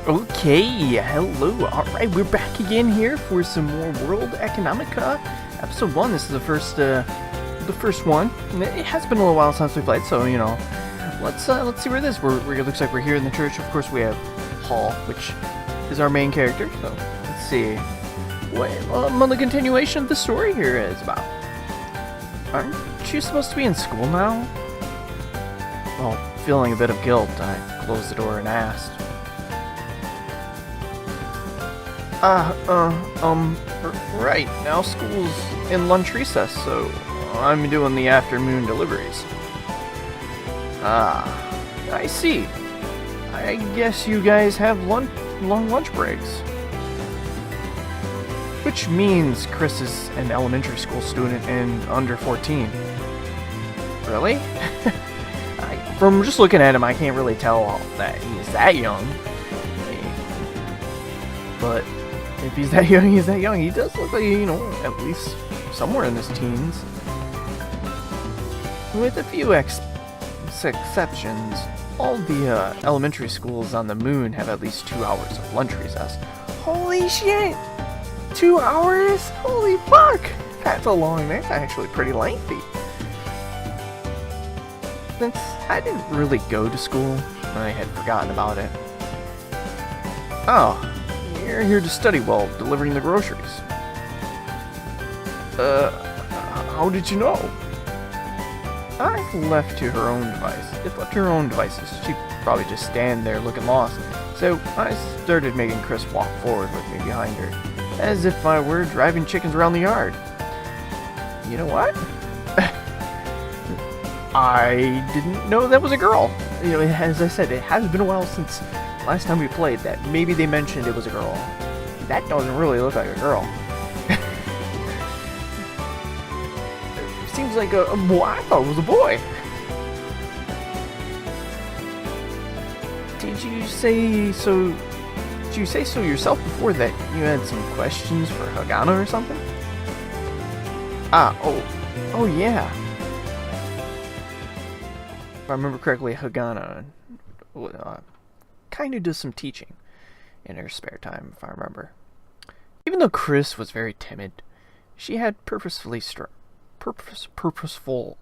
Okay, hello. Alright, we're back again here for some more World Economica. Episode 1, this is the first one. It has been a little while since we played, so, let's see where it is. It looks like we're here in the church. Of course, we have Paul, which is our main character, so let's see what the continuation of the story here is about. Aren't you supposed to be in school now? Well, feeling a bit of guilt, I closed the door and asked. Right, now school's in lunch recess, so I'm doing the afternoon deliveries. I see. I guess you guys have long lunch breaks. Which means Chris is an elementary school student and under 14. Really? From just looking at him, I can't really tell that he's that young. But if he's that young, he's that young. He does look like, at least somewhere in his teens. With a few exceptions, all the elementary schools on the moon have at least 2 hours of lunch recess. Holy shit! 2 hours? Holy fuck! That's actually pretty lengthy. Since I didn't really go to school, I had forgotten about it. Oh. You're here to study while delivering the groceries. How did you know? I left to her own device. If left to her own devices, she'd probably just stand there looking lost. So I started making Chris walk forward with me behind her, as if I were driving chickens around the yard. You know what? I didn't know that was a girl. As I said, it has been a while since last time we played that. Maybe they mentioned it was a girl. That doesn't really look like a girl. Seems like a boy. I thought it was a boy. Did you say so yourself before that you had some questions for Hagana or something? Oh yeah. If I remember correctly, Hagana kind of does some teaching in her spare time, if I remember. Even though Chris was very timid, she had purposeful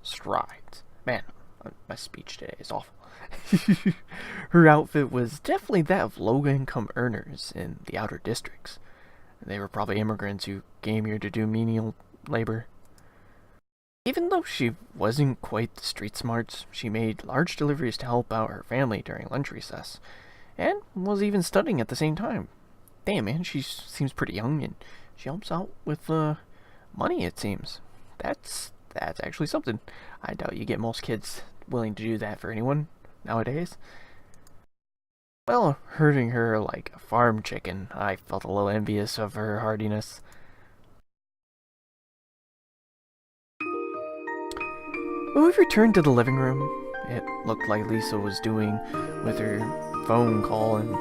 strides. Man, my speech today is awful. Her outfit was definitely that of low-income earners in the outer districts. They were probably immigrants who came here to do menial labor. Even though she wasn't quite the street smarts, she made large deliveries to help out her family during lunch recess, and was even studying at the same time. Damn, man, she seems pretty young, and she helps out with money, it seems. That's actually something. I doubt you get most kids willing to do that for anyone nowadays. Well, herding her like a farm chicken, I felt a little envious of her hardiness. When we returned to the living room, it looked like Lisa was done with her phone call and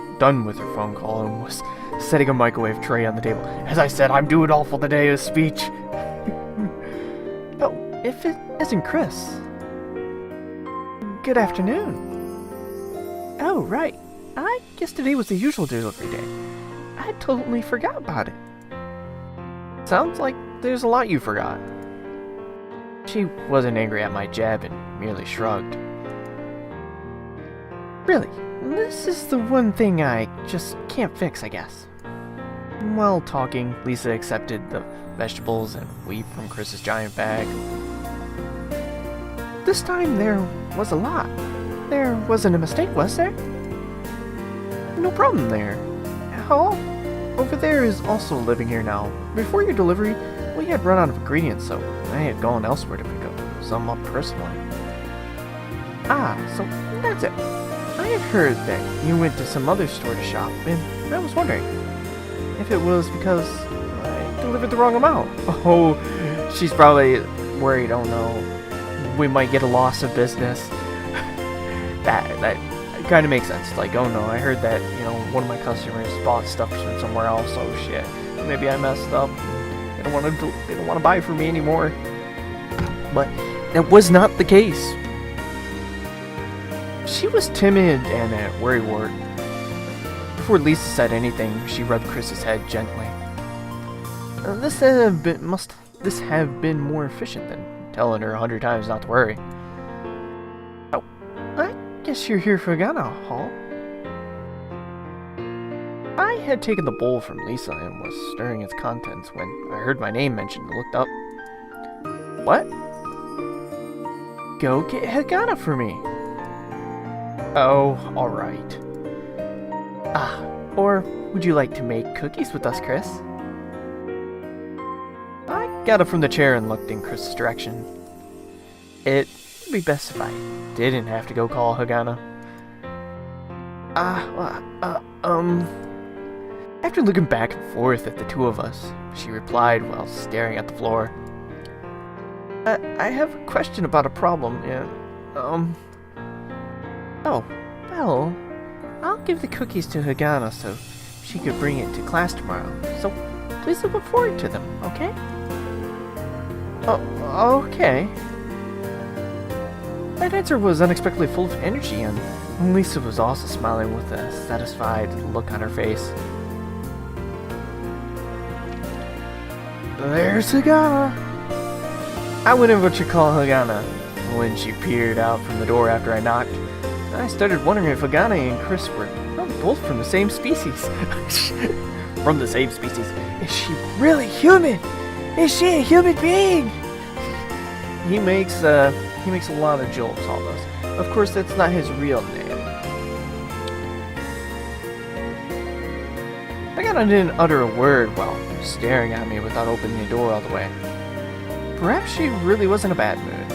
was setting a microwave tray on the table. As I said, I'm doing awful today with speech. Oh, if it isn't Chris. Good afternoon. Oh, right. I guess today was the usual delivery day. I totally forgot about it. Sounds like there's a lot you forgot. She wasn't angry at my jab and merely shrugged. Really, this is the one thing I just can't fix, I guess. While talking, Lisa accepted the vegetables and wheat from Chris's giant bag. This time there was a lot. There wasn't a mistake, was there? No problem there. Hal over there is also living here now. Before your delivery, we had run out of ingredients, so I had gone elsewhere to pick up some up personally. Ah, so that's it. I had heard that you went to some other store to shop, and I was wondering if it was because I delivered the wrong amount. Oh, she's probably worried, oh no, we might get a loss of business. That kind of makes sense. Like, oh no, I heard that, one of my customers bought stuff from somewhere else, oh shit, maybe I messed up. They don't want to buy from me anymore. But that was not the case. She was timid and at worrywart. before Lisa said anything, she rubbed Chris's head gently. This must have been more efficient than telling her 100 times not to worry. Oh, I guess you're here for Ghana, Hall. I had taken the bowl from Lisa and was stirring its contents when I heard my name mentioned and looked up. What? Go get Hagana for me. Oh, alright. Or would you like to make cookies with us, Chris? I got up from the chair and looked in Chris's direction. It'd be best if I didn't have to go call Hagana. After looking back and forth at the two of us, she replied while staring at the floor. I have a question about a problem, and, Oh, well, I'll give the cookies to Hagana so she could bring it to class tomorrow, so please look forward to them, okay? Oh, okay. That answer was unexpectedly full of energy, and Lisa was also smiling with a satisfied look on her face. There's Hagana! I went over to call Hagana. When she peered out from the door after I knocked, I started wondering if Hagana and Chris were both from the same species. From the same species. Is she really human? Is she a human being? He makes a lot of jokes, all those. Of course, that's not his real name. Hagana didn't utter a word while staring at me without opening the door all the way. Perhaps she really was in a bad mood.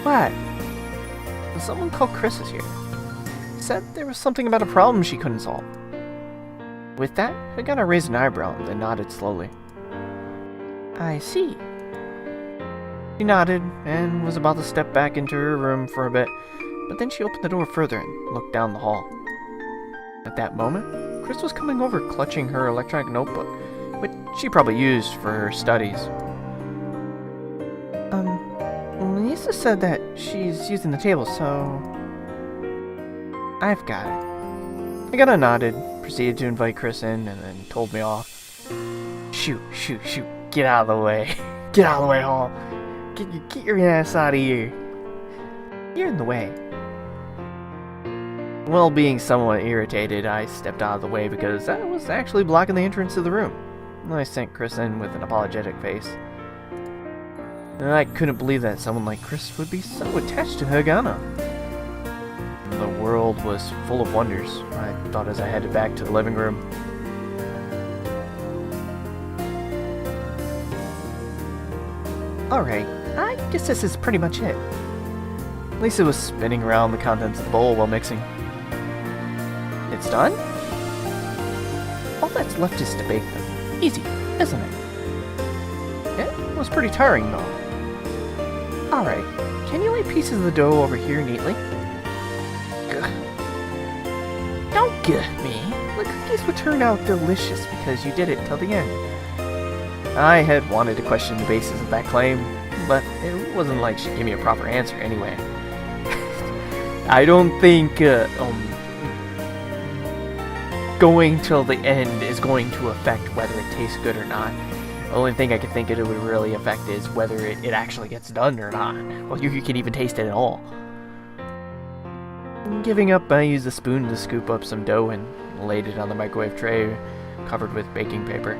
What? Someone called Chris is here. Said there was something about a problem she couldn't solve. With that, Hagana raised an eyebrow, then nodded slowly. I see. She nodded and was about to step back into her room for a bit, but then she opened the door further and looked down the hall. At that moment, Chris was coming over clutching her electronic notebook, which she probably used for her studies. Lisa said that she's using the table, so I've got it. Hagana nodded, proceeded to invite Chris in, and then told me off. Shoot, get out of the way. Get out of the way, Hall. Get your ass out of here. You're in the way. Well, being somewhat irritated, I stepped out of the way because I was actually blocking the entrance to the room. I sent Chris in with an apologetic face. I couldn't believe that someone like Chris would be so attached to Hagana. The world was full of wonders, I thought as I headed back to the living room. Alright, I guess this is pretty much it. Lisa was spinning around the contents of the bowl while mixing. It's done? All that's left is to bake them. Easy, isn't it? It was pretty tiring though. Alright, can you lay pieces of the dough over here neatly? Ugh. Don't get me. The cookies would turn out delicious because you did it till the end. I had wanted to question the basis of that claim, but it wasn't like she'd give me a proper answer anyway. I don't think going till the end is going to affect whether it tastes good or not. The only thing I can think it would really affect is whether it actually gets done or not. Well, you can even taste it at all. Giving up, I used a spoon to scoop up some dough and laid it on the microwave tray covered with baking paper.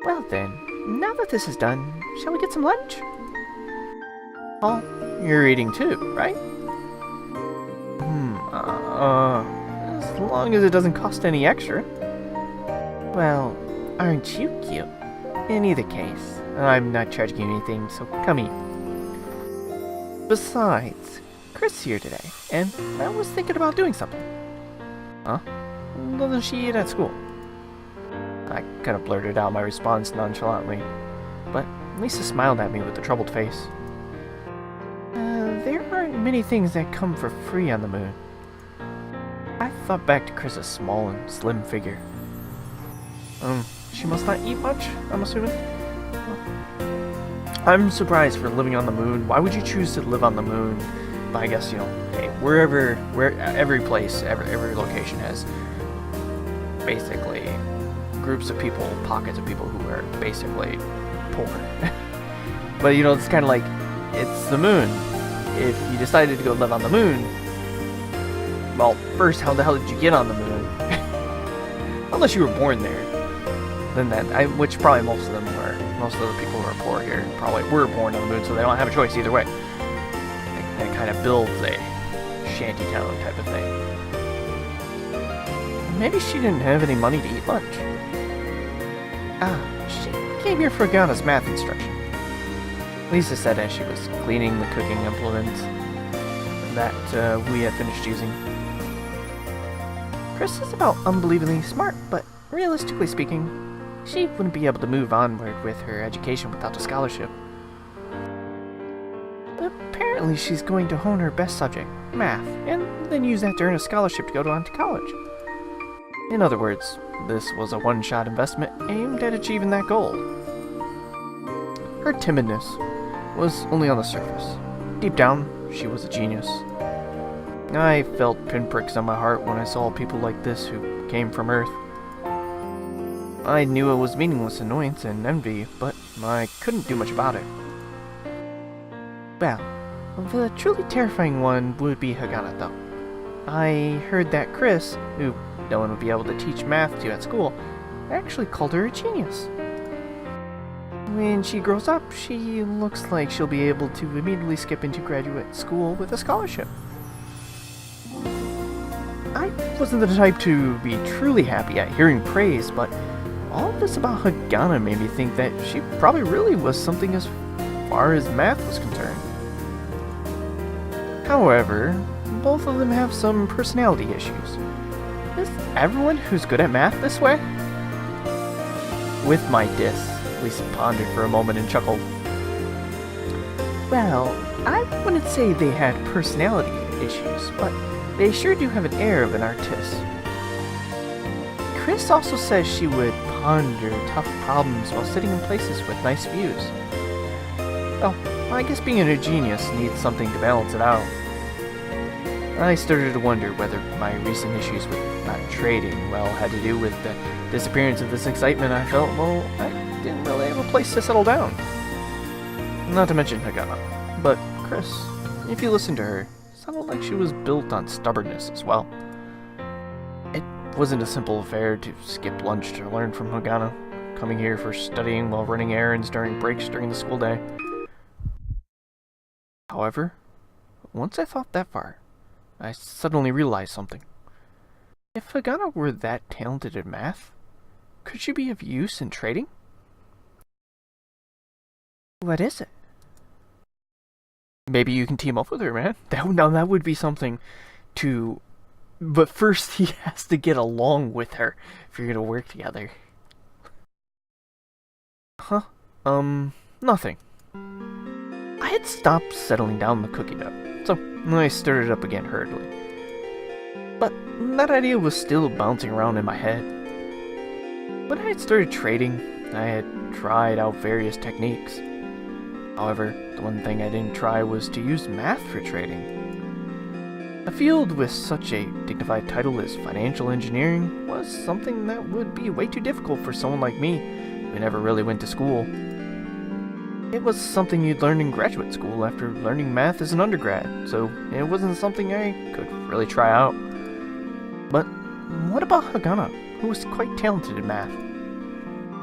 Well then, now that this is done, shall we get some lunch? Oh, you're eating too, right? As long as it doesn't cost any extra. Well, aren't you cute? In either case, I'm not charging you anything, so come eat. Besides, Chris is here today, and I was thinking about doing something. Huh? Doesn't she eat at school? I kind of blurted out my response nonchalantly, but Lisa smiled at me with a troubled face. There aren't many things that come for free on the moon. I thought back to Chris's small and slim figure. She must not eat much, I'm assuming? I'm surprised for living on the moon. Why would you choose to live on the moon I guess, hey, where every place, every location has basically groups of people, pockets of people who are basically poor. But it's kind of like, it's the moon. If you decided to go live on the moon, well, first, how the hell did you get on the moon? Unless you were born there. Then which probably most of them were. Most of the people who are poor here probably were born on the moon, so they don't have a choice either way. It kind of builds a shantytown type of thing. Maybe she didn't have any money to eat lunch. She came here for Ghana's math instruction. Lisa said as she was cleaning the cooking implements that we had finished using. Chris is about unbelievably smart, but realistically speaking, she wouldn't be able to move onward with her education without a scholarship. Apparently she's going to hone her best subject, math, and then use that to earn a scholarship to go on to college. In other words, this was a one-shot investment aimed at achieving that goal. Her timidness was only on the surface. Deep down, she was a genius. I felt pinpricks on my heart when I saw people like this who came from Earth. I knew it was meaningless annoyance and envy, but I couldn't do much about it. Well, the truly terrifying one would be Hagana, though. I heard that Chris, who no one would be able to teach math to at school, actually called her a genius. When she grows up, she looks like she'll be able to immediately skip into graduate school with a scholarship. I wasn't the type to be truly happy at hearing praise, but all of this about Hagana made me think that she probably really was something as far as math was concerned. However, both of them have some personality issues. Is everyone who's good at math this way? With my diss, Lisa pondered for a moment and chuckled. Well, I wouldn't say they had personality issues, but they sure do have an air of an artist. Chris also says she would ponder tough problems while sitting in places with nice views. Well, I guess being a genius needs something to balance it out. I started to wonder whether my recent issues with not trading had to do with the disappearance of this excitement I felt. Well, I didn't really have a place to settle down. Not to mention Hagana, but Chris, if you listen to her, sounded like she was built on stubbornness as well. It wasn't a simple affair to skip lunch to learn from Hagana, coming here for studying while running errands during breaks during the school day. However, once I thought that far, I suddenly realized something. If Hagana were that talented at math, could she be of use in trading? What is it? Maybe you can team up with her, man. That would be something to... But first he has to get along with her if you're gonna work together. Huh? Nothing. I had stopped settling down the cookie dough, so I stirred it up again hurriedly. But that idea was still bouncing around in my head. When I had started trading, I had tried out various techniques. However, the one thing I didn't try was to use math for trading. A field with such a dignified title as financial engineering was something that would be way too difficult for someone like me who never really went to school. It was something you'd learn in graduate school after learning math as an undergrad, so it wasn't something I could really try out. But what about Hagana, who was quite talented in math?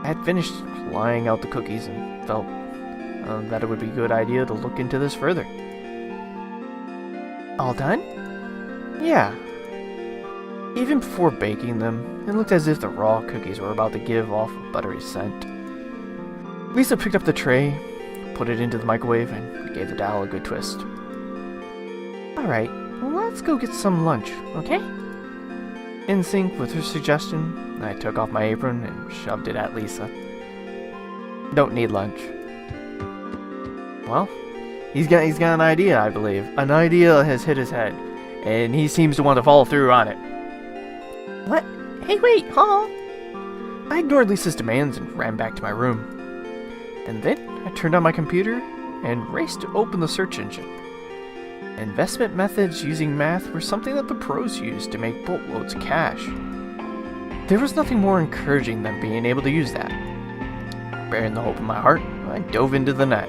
I had finished laying out the cookies and felt that it would be a good idea to look into this further. All done? Yeah. Even before baking them, it looked as if the raw cookies were about to give off a buttery scent. Lisa picked up the tray, put it into the microwave, and gave the dial a good twist. Alright, let's go get some lunch, okay? In sync with her suggestion, I took off my apron and shoved it at Lisa. Don't need lunch. Well, he's got an idea, I believe. An idea has hit his head, and he seems to want to follow through on it. What? Hey, wait, huh? I ignored Lisa's demands and ran back to my room. And then I turned on my computer and raced to open the search engine. Investment methods using math were something that the pros used to make boatloads of cash. There was nothing more encouraging than being able to use that. Bearing the hope in my heart, I dove into the net.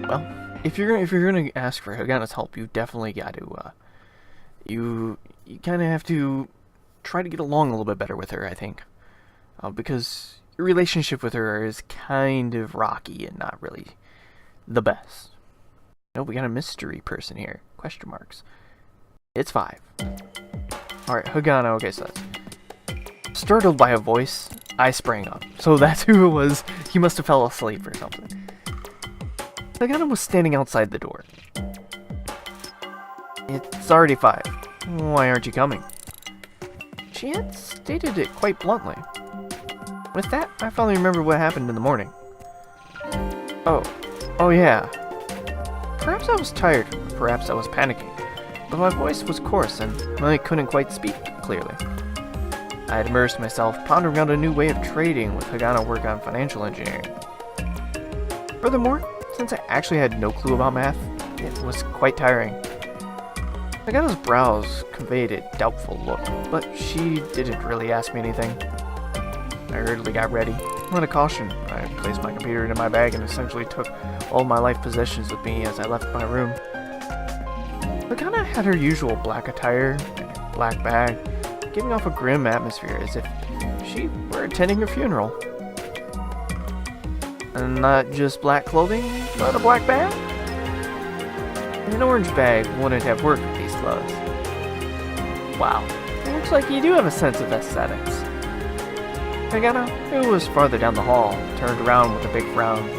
Well, if you're gonna ask for Hagana's help, you definitely got to you kind of have to try to get along a little bit better with her, I think, because your relationship with her is kind of rocky and not really the best. No, we got a mystery person here. Question marks. It's 5. Alright, Hagana, okay, so that's... Startled by a voice, I sprang up. So that's who it was. He must have fell asleep or something. Hagana was standing outside the door. It's already 5. Why aren't you coming? She had stated it quite bluntly. With that, I finally remembered what happened in the morning. Oh yeah. Perhaps I was tired, perhaps I was panicking, but my voice was coarse and I couldn't quite speak clearly. I had immersed myself pondering out a new way of trading with Hagana work on financial engineering. Furthermore, since I actually had no clue about math, it was quite tiring. Hagana's brows conveyed a doubtful look, but she didn't really ask me anything. I hurriedly got ready. Out of caution, I placed my computer into my bag and essentially took all my life possessions with me as I left my room. Hagana had her usual black attire and black bag, giving off a grim atmosphere as if she were attending a funeral. And not just black clothing, but a black bag? An orange bag wouldn't have worked with these clothes. Wow, it looks like you do have a sense of aesthetics. Hagana, who was farther down the hall, turned around with a big frown.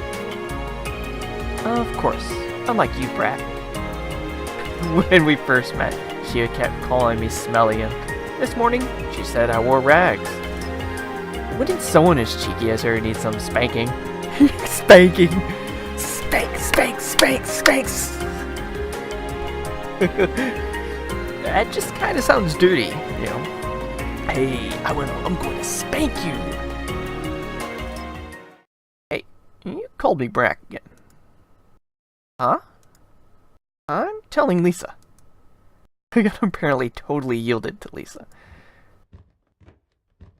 Of course, unlike you, brat. When we first met, she kept calling me smelly, and this morning, she said I wore rags. Wouldn't someone as cheeky as her need some spanking? Spanking! Spank, spank, spank, spanks! That just kind of sounds dirty, you know. Hey, I'm going to spank you. Hey, you called me Brack again. Huh? I'm telling Lisa. Hagana apparently totally yielded to Lisa.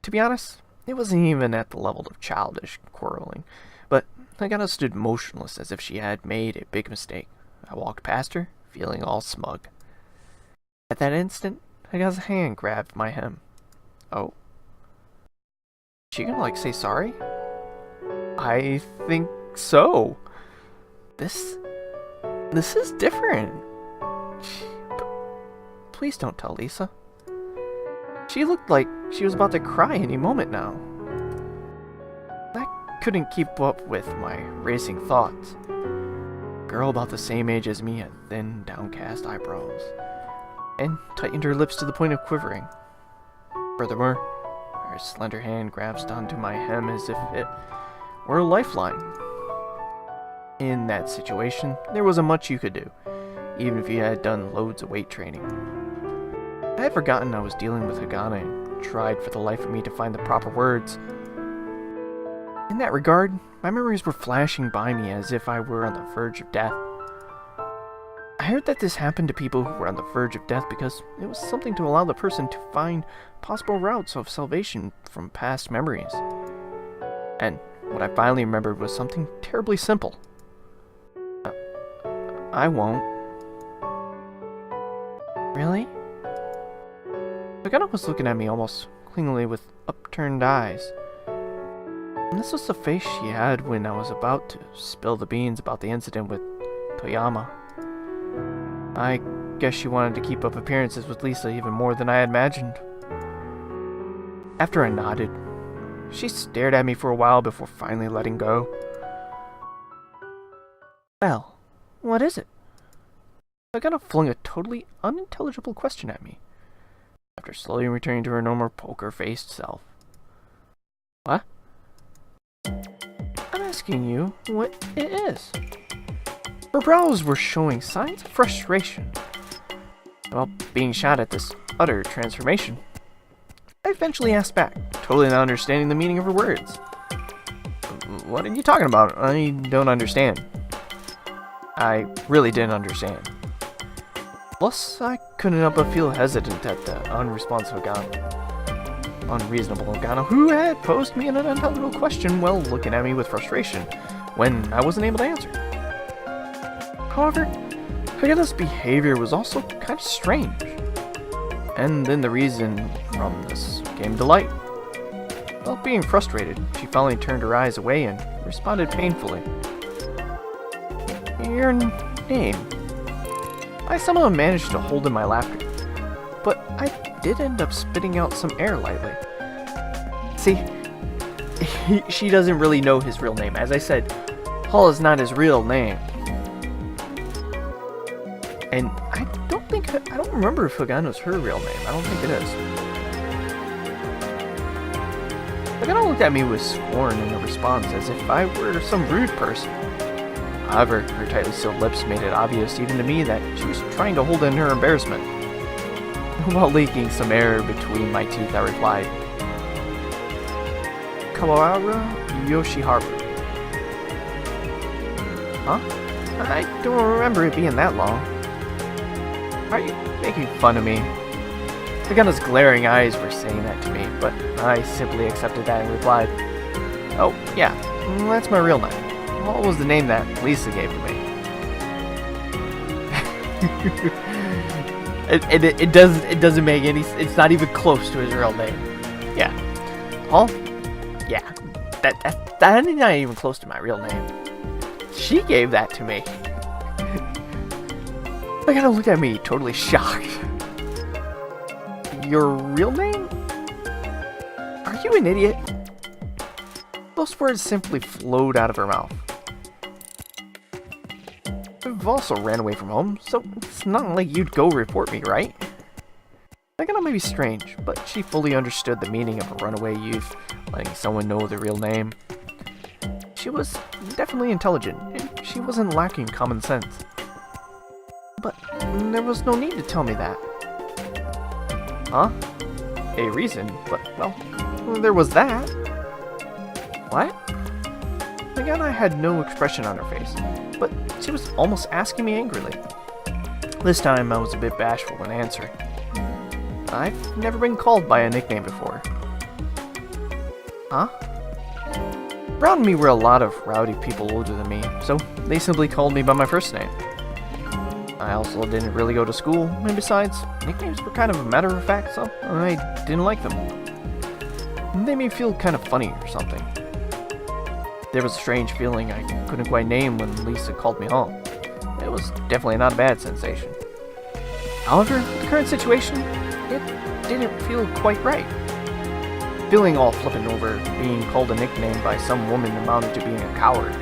To be honest, it wasn't even at the level of childish quarreling, but Hagana stood motionless as if she had made a big mistake. I walked past her, feeling all smug. At that instant, Hagana's hand grabbed my hem. Oh. She gonna, say sorry? I think so. This is different. Please don't tell Lisa. She looked like she was about to cry any moment now. I couldn't keep up with my racing thoughts. A girl about the same age as me had thin, downcast eyebrows, and tightened her lips to the point of quivering. Furthermore, her slender hand grasped onto my hem as if it were a lifeline. In that situation, there wasn't much you could do, even if you had done loads of weight training. I had forgotten I was dealing with Hagana and tried for the life of me to find the proper words. In that regard, my memories were flashing by me as if I were on the verge of death. I heard that this happened to people who were on the verge of death because it was something to allow the person to find possible routes of salvation from past memories. And what I finally remembered was something terribly simple. I won't. Really? Hagana was looking at me almost clingingly with upturned eyes. And this was the face she had when I was about to spill the beans about the incident with Toyama. I guess she wanted to keep up appearances with Lisa even more than I had imagined. After I nodded, she stared at me for a while before finally letting go. Well, what is it? Hagana flung a totally unintelligible question at me, after slowly returning to her normal poker-faced self. What? I'm asking you what it is. Her brows were showing signs of frustration about being shot at this utter transformation. I eventually asked back, totally not understanding the meaning of her words. What are you talking about? I don't understand. I really didn't understand. Plus, I couldn't help but feel hesitant at the unresponsive unreasonable Ogano, who had posed me an unintelligible question while looking at me with frustration when I wasn't able to answer. However, Hagana's behavior was also kind of strange. And then the reason from this came to light. While being frustrated, she finally turned her eyes away and responded painfully. Your name. I somehow managed to hold in my laughter, but I did end up spitting out some air lightly. See, she doesn't really know his real name. As I said, Hall is not his real name. And I don't remember if Hagano's her real name. I don't think it is. Hagano looked at me with scorn in the response, as if I were some rude person. However, her tightly sealed lips made it obvious even to me that she was trying to hold in her embarrassment. While leaking some air between my teeth, I replied, Kawara Yoshiharu. Huh? I don't remember it being that long. Are you making fun of me? Hagana's glaring eyes were saying that to me, but I simply accepted that and replied, Oh, yeah, that's my real name. What was the name that Lisa gave to me? it doesn't make any. It's not even close to his real name. Yeah, Hall. Yeah, that's not even close to my real name. She gave that to me. Hagana looked at me, totally shocked. Your real name? Are you an idiot? Those words simply flowed out of her mouth. I've also ran away from home, so it's not like you'd go report me, right? Hagana may be strange, but she fully understood the meaning of a runaway youth, letting someone know their real name. She was definitely intelligent, and she wasn't lacking common sense. But there was no need to tell me that. Huh? A reason, but, well, there was that. What? Hagana had no expression on her face, but she was almost asking me angrily. This time I was a bit bashful in answering. I've never been called by a nickname before. Huh? Around me were a lot of rowdy people older than me, so they simply called me by my first name. I also didn't really go to school, and besides, nicknames were kind of a matter of fact, so I didn't like them. They made me feel kind of funny or something. There was a strange feeling I couldn't quite name when Lisa called me home. It was definitely not a bad sensation. However, the current situation, it didn't feel quite right. Feeling all flippant over being called a nickname by some woman amounted to being a coward.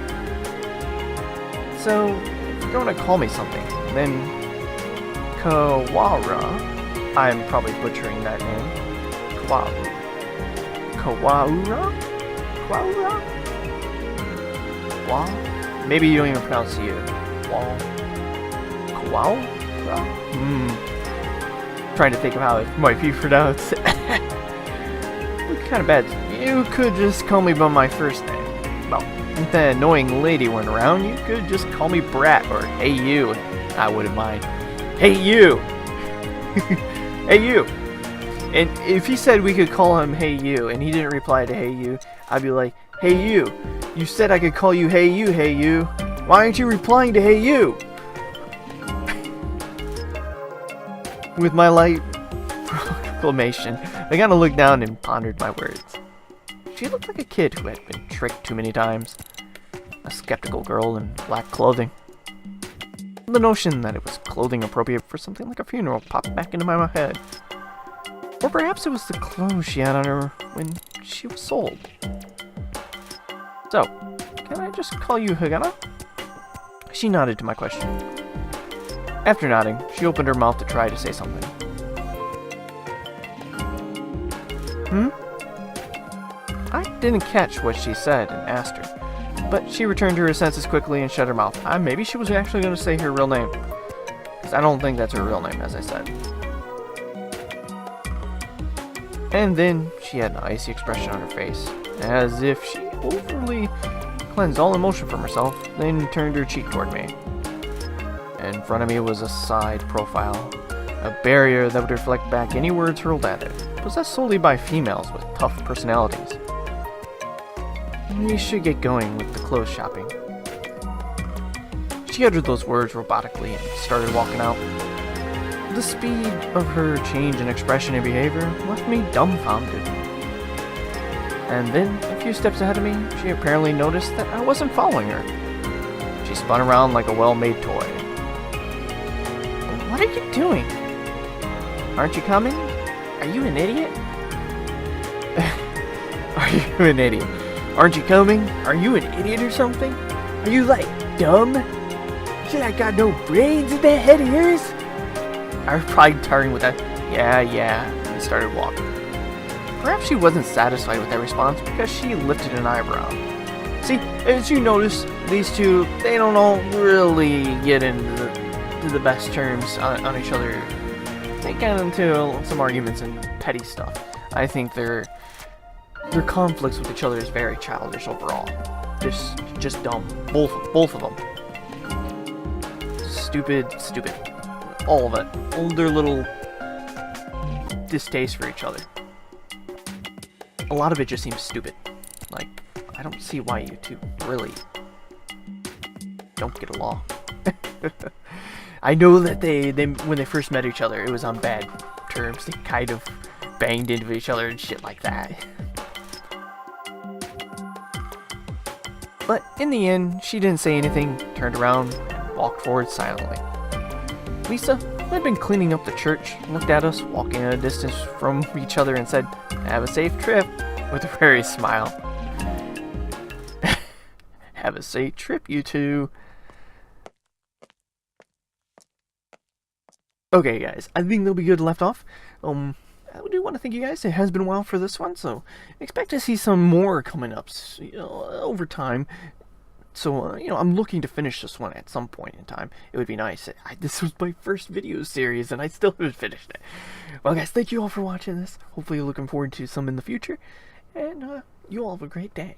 So, if you're going to call me something, then Kawara, I'm probably butchering that name. Kawaura? Wah? Maybe you don't even pronounce the Wah. Kawau? Trying to think of how it might be pronounced. Looks kind of bad. You could just call me by my first name. Well, if that annoying lady weren't around, you could just call me Brat or Hey You. I wouldn't mind. Hey You! Hey You! And if he said we could call him Hey You, and he didn't reply to Hey You, I'd be like, Hey You! You said I could call you Hey You, Hey You! Why aren't you replying to Hey You? With my light proclamation, I kinda looked down and pondered my words. She looked like a kid who had been tricked too many times. A skeptical girl in black clothing. The notion that it was clothing appropriate for something like a funeral popped back into my head. Or perhaps it was the clothes she had on her when she was sold. So, can I just call you Hagana? She nodded to my question. After nodding, she opened her mouth to try to say something. I didn't catch what she said and asked her, but she returned to her senses quickly and shut her mouth. Maybe she was actually going to say her real name, because I don't think that's her real name, as I said. And then she had an icy expression on her face, as if she overly cleansed all emotion from herself, then turned her cheek toward me. In front of me was a side profile, a barrier that would reflect back any words hurled at it, possessed solely by females with tough personalities. We should get going with the clothes shopping. She uttered those words robotically and started walking out. The speed of her change in expression and behavior left me dumbfounded. And then, a few steps ahead of me, she apparently noticed that I wasn't following her. She spun around like a well-made toy. What are you doing? Aren't you coming? Are you an idiot? Are you an idiot? Aren't you coming? Are you an idiot or something? Are you like dumb? Shit, I got no brains in that head of yours? I replied, tiring with that, yeah, and started walking. Perhaps she wasn't satisfied with that response because she lifted an eyebrow. See, as you notice, these two, they don't all really get into the best terms on each other. They get into some arguments and petty stuff. I think their conflicts with each other is very childish overall. Just dumb. Both of them. Stupid. All of it. All their little distaste for each other. A lot of it just seems stupid. Like, I don't see why you two really don't get along. I know that they when they first met each other, it was on bad terms. They kind of banged into each other and shit like that. But in the end, she didn't say anything, turned around, and walked forward silently. Lisa, who had been cleaning up the church, looked at us, walking at a distance from each other, and said, "Have a safe trip," with a very smile. Have a safe trip, you two. Okay, guys, I think they'll be good left off. I do want to thank you guys. It has been a while for this one, so expect to see some more coming up, over time. So, I'm looking to finish this one at some point in time. It would be nice. This was my first video series, and I still haven't finished it. Well, guys, thank you all for watching this. Hopefully you're looking forward to some in the future. And, you all have a great day.